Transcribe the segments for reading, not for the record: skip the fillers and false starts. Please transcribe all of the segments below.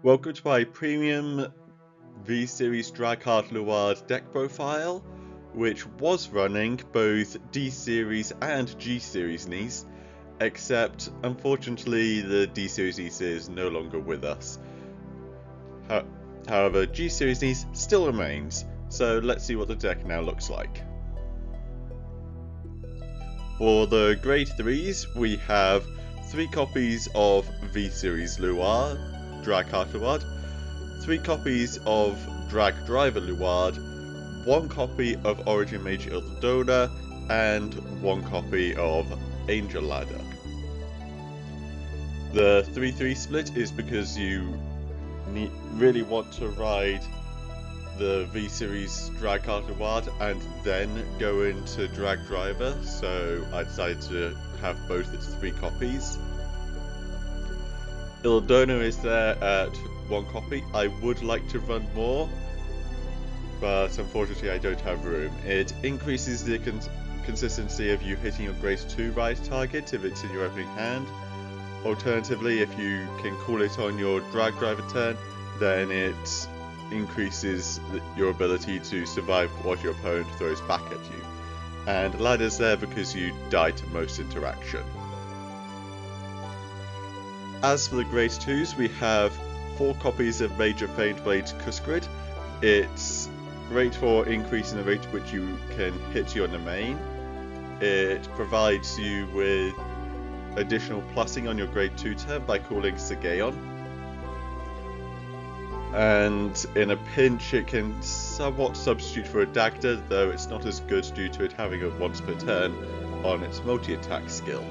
Welcome to my premium V-Series Dragcard Luard deck profile, which was running both D-Series and G-Series Niece, except unfortunately the D-Series Niece is no longer with us. However, G-Series Niece still remains, so let's see what the deck now looks like. For the grade 3s, we have 3 copies of V-Series Luard, Dragcard Luard, 3 copies of Drag Driver Luard, 1 copy of Origin Mage Ildona, and 1 copy of Angel Ladder. The 3-3 split is because you really want to ride the V-Series Dragcard Luard and then go into Drag Driver, so I decided to have both its 3 copies. Ildona is there at 1 copy. I would like to run more, but unfortunately I don't have room. It increases the consistency of you hitting your grade 2 ride target if it's in your opening hand. Alternatively, if you can call it on your Drag Driver turn, then it increases your ability to survive what your opponent throws back at you. And Ladder's there because you die to most interaction. As for the grade 2s, we have 4 copies of Major Famed Blade Kuskrid. It's great for increasing the rate at which you can hit your domain. It provides you with additional plussing on your grade 2 turn by calling Sagaeon. And in a pinch it can somewhat substitute for a Dagda, though it's not as good due to it having a once per turn on its multi-attack skill.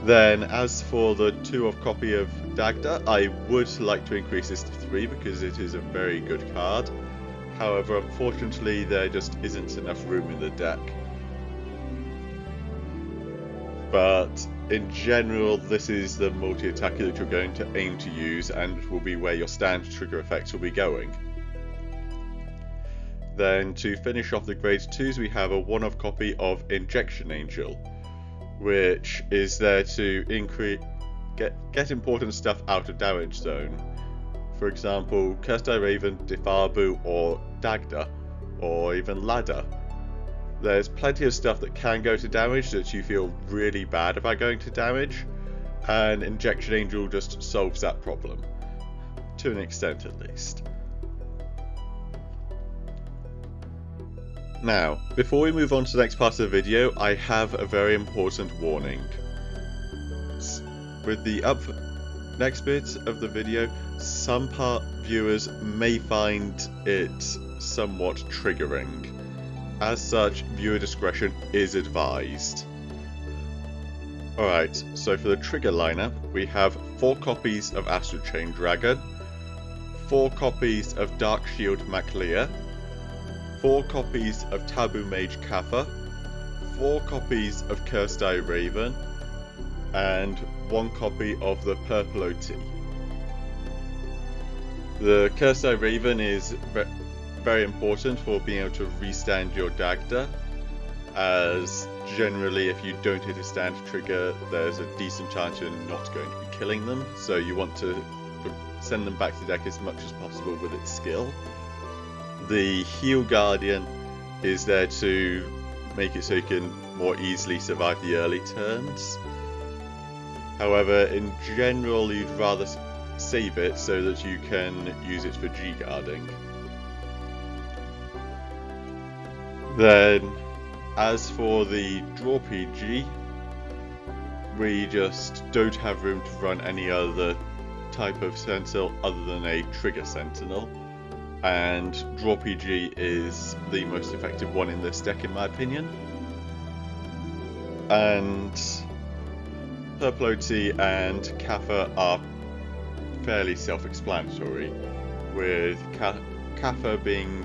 Then as for the 2 of copy of Dagda, I would like to increase this to 3 because it is a very good card. However, unfortunately there just isn't enough room in the deck. But in general, this is the multi-attacker that you're going to aim to use and will be where your stand trigger effects will be going. Then to finish off the grade 2s, we have a 1-of copy of Injection Angel, which is there to get important stuff out of damage zone. For example, Cursed Eye Raven, Defabu, or Dagda, or even Ladder. There's plenty of stuff that can go to damage that you feel really bad about going to damage, and Injection Angel just solves that problem, to an extent at least. Now, before we move on to the next part of the video, I have a very important warning. With the next bit of the video, some viewers may find it somewhat triggering. As such, viewer discretion is advised. Alright, so for the trigger lineup, we have 4 copies of Astral Chain Dragon, 4 copies of Dark Shield Maclear, 4 copies of Taboo Mage Kappa, 4 copies of Cursed Eye Raven, and 1 copy of the Purple OT. The Cursed Eye Raven is very important for being able to restand your Dagda, as generally if you don't hit a stand trigger there's a decent chance you're not going to be killing them, so you want to send them back to the deck as much as possible with its skill. The Heal Guardian is there to make it so you can more easily survive the early turns. However, in general you'd rather save it so that you can use it for G-guarding. Then, as for the Draw PG, we just don't have room to run any other type of Sentinel other than a Trigger Sentinel, and Draw PG is the most effective one in this deck in my opinion. And Purple OT and Kappa are fairly self-explanatory, with Kappa being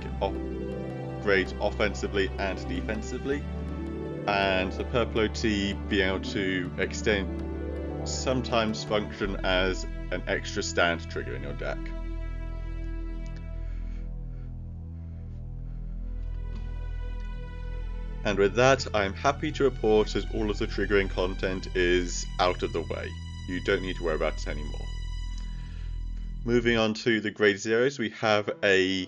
great offensively and defensively, and the Purple OT being able to sometimes function as an extra stand trigger in your deck. And with that, I'm happy to report that all of the triggering content is out of the way. You don't need to worry about it anymore. Moving on to the grade zeros, we have a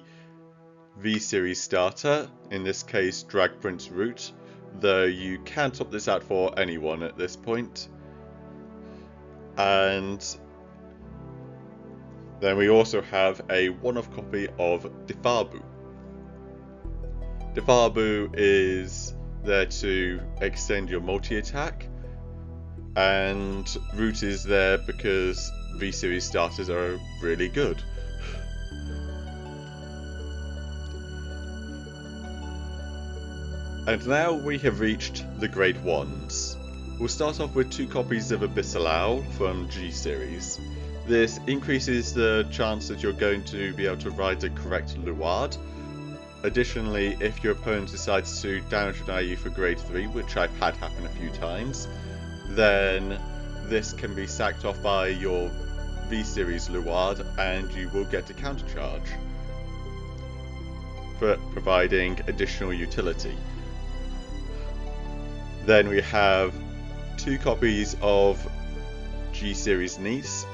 V-Series starter, in this case Drag Prince Root, though you can top this out for anyone at this point. And then we also have a one-off copy of Defabu. Defabu is there to extend your multi-attack, and Root is there because V-Series starters are really good. And now we have reached the grade 1s. We'll start off with 2 copies of Abyssal Owl from G-Series. This increases the chance that you're going to be able to ride the correct Luard. Additionally, if your opponent decides to damage deny you for grade 3, which I've had happen a few times, then this can be sacked off by your V-Series Luard and you will get a countercharge, providing additional utility. Then we have 2 copies of G-Series Niece.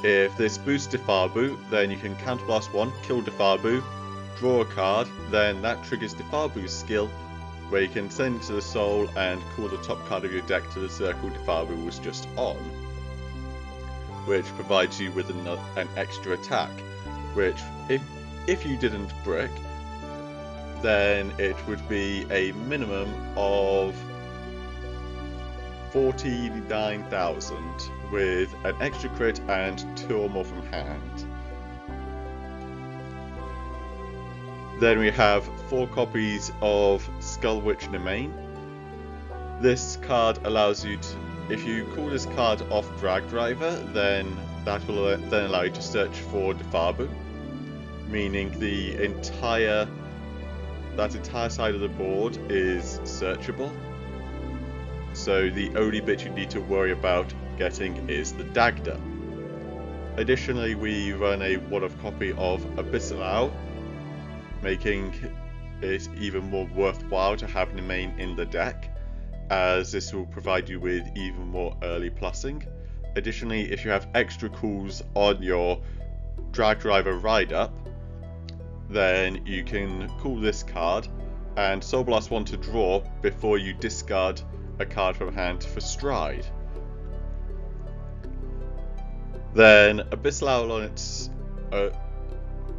If this boosts Defabu, then you can counterblast 1, kill Defabu, draw a card, then that triggers Defabu's skill, where you can send it to the soul and call the top card of your deck to the circle Defabu was just on, which provides you with an extra attack, which if you didn't brick, then it would be a minimum of 49,000 with an extra crit and 2 or more from hand. Then we have 4 copies of Skull Witch Nemain. This card allows you to, if you call this card off Drag Driver, then that will then allow you to search for Defabu, meaning that entire side of the board is searchable. So the only bit you need to worry about getting is the Dagda. Additionally, we run a one-off copy of Abyssal Owl, making it even more worthwhile to have Nemain in the deck, as this will provide you with even more early plussing. Additionally, if you have extra calls on your Drag Driver ride-up, then you can call this card and Soul Blast 1 to draw before you discard a card from hand for Stride. Then Abyssal Owl on its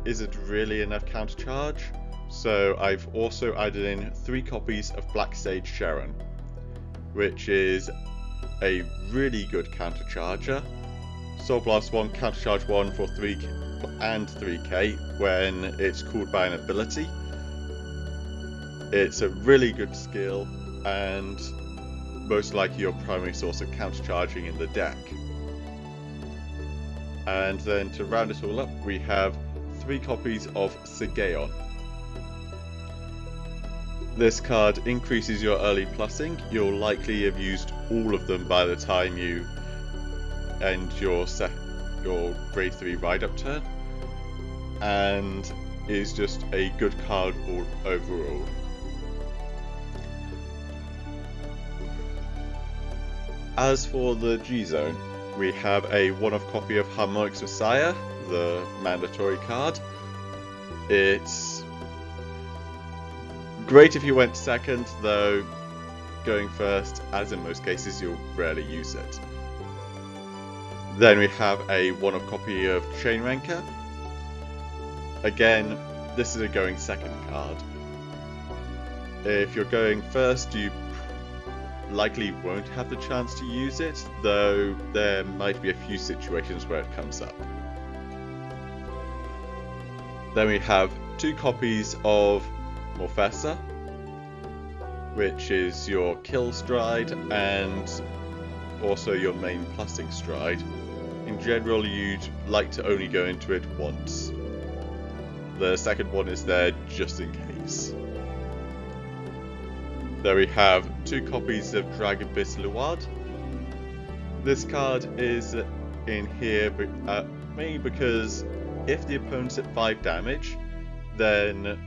isn't really enough countercharge, so I've also added in 3 copies of Black Sage Sharon, which is a really good countercharger. Soul Blast 1, countercharge 1 for 3 and 3k when it's called by an ability. It's a really good skill and most likely your primary source of countercharging in the deck. And then to round it all up, we have 3 copies of Sigeon. This card increases your early plussing. You'll likely have used all of them by the time you end your grade 3 ride-up turn, and is just a good card overall. As for the G-Zone, we have a one-off copy of Harmonic's Messiah, the mandatory card. It's great if you went second, though going first, as in most cases, you'll rarely use it. Then we have a one-off copy of Chainranker. Again, this is a going second card. If you're going first, you likely won't have the chance to use it, though there might be a few situations where it comes up. Then we have 2 copies of Morfessa, which is your kill stride and also your main plussing stride. In general, you'd like to only go into it once. The second one is there just in case. There we have 2 copies of Drag Abyss Luard. This card is in here mainly because if the opponent's at 5 damage, then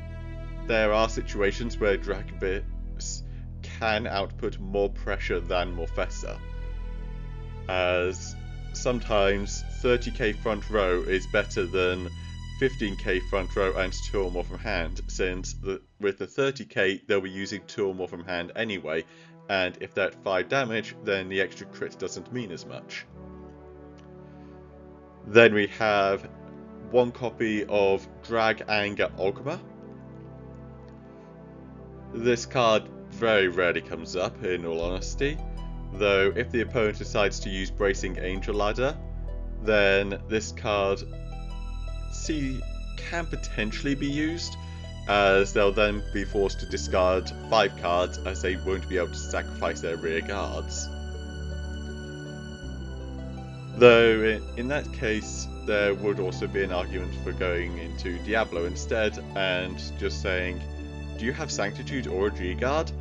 there are situations where Drag Abyss can output more pressure than Morfessa, as sometimes 30k front row is better than 15k front row and 2 or more from hand, since with the 30k they'll be using 2 or more from hand anyway, and if they're at 5 damage, then the extra crit doesn't mean as much. Then we have 1 copy of Drag Anger Ogma. This card very rarely comes up, in all honesty, though if the opponent decides to use Bracing Angel Ladder, then this card can potentially be used, as they'll then be forced to discard 5 cards as they won't be able to sacrifice their rear guards. Though in that case there would also be an argument for going into Diablo instead and just saying, do you have Sanctitude or a G-Guard?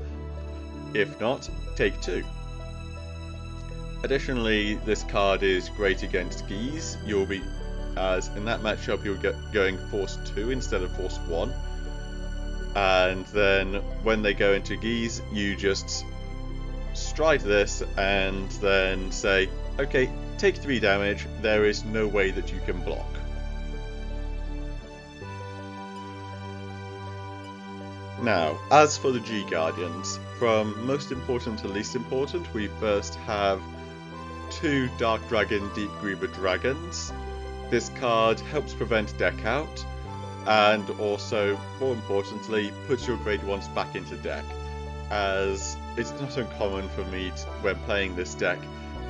If not, take 2. Additionally, this card is great against Geese. You'll be, as in that matchup you'll get going Force 2 instead of Force 1. And then when they go into Geese, you just stride this and then say, okay, take 3 damage, there is no way that you can block. Now, as for the G-Guardians, from most important to least important, we first have 2 Dark Dragon Deep Griever Dragons. This card helps prevent deck out, and also, more importantly, puts your grade 1s back into deck, as it's not uncommon for me when playing this deck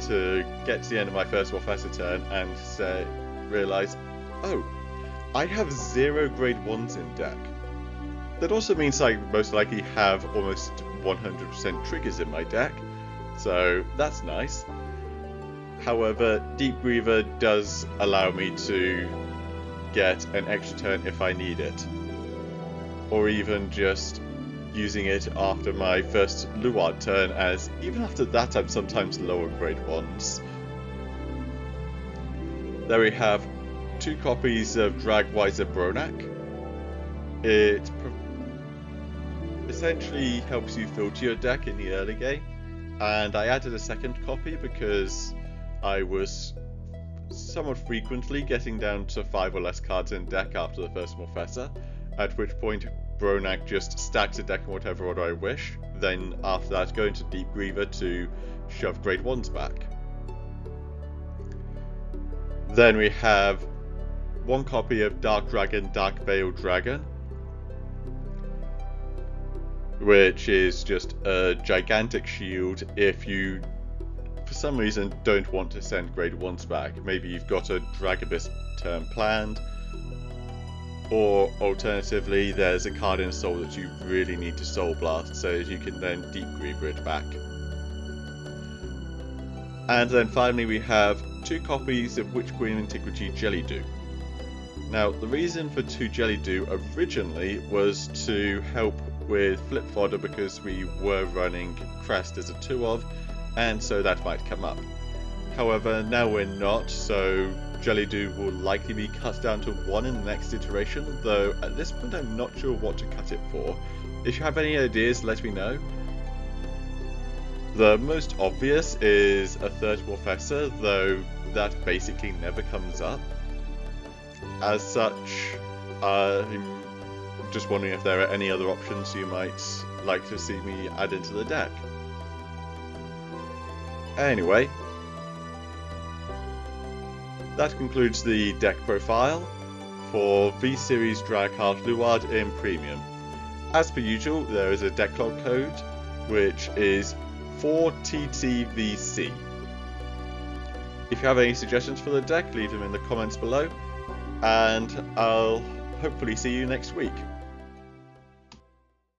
to get to the end of my first Professor turn and realise, oh, I have 0 grade 1s in deck. That also means I most likely have almost 100% triggers in my deck, so that's nice. However, Deep Griever does allow me to get an extra turn if I need it, or even just using it after my first Luard turn, as even after that I'm sometimes lower grade 1s. There we have 2 copies of Dragwiser Bronak. It essentially helps you filter your deck in the early game, and I added a second copy because I was somewhat frequently getting down to 5 or less cards in deck after the first Professor, at which point Bronak just stacks a deck in whatever order I wish, then after that go into Deep Griever to shove grade 1s back. Then we have 1 copy of Dark Dragon Dark Veil Dragon, which is just a gigantic shield if you for some reason don't want to send grade 1s back. Maybe you've got a Dragabis turn planned, or alternatively there's a card in Soul that you really need to Soul Blast so you can then Deep Griever it back. And then finally we have 2 copies of Witch Queen Antiquity Jellydew. Now the reason for 2 Jellydew originally was to help with flip fodder because we were running Crest as a 2-of, and so that might come up. However, now we're not, so Jellydew will likely be cut down to 1 in the next iteration, though at this point I'm not sure what to cut it for. If you have any ideas, let me know. The most obvious is a 3rd Professor, though that basically never comes up. As such, I'm just wondering if there are any other options you might like to see me add into the deck. Anyway, that concludes the deck profile for V-Series Dragheart Luard in Premium. As per usual, there is a deck log code, which is 4TTVC. If you have any suggestions for the deck, leave them in the comments below, and I'll hopefully see you next week.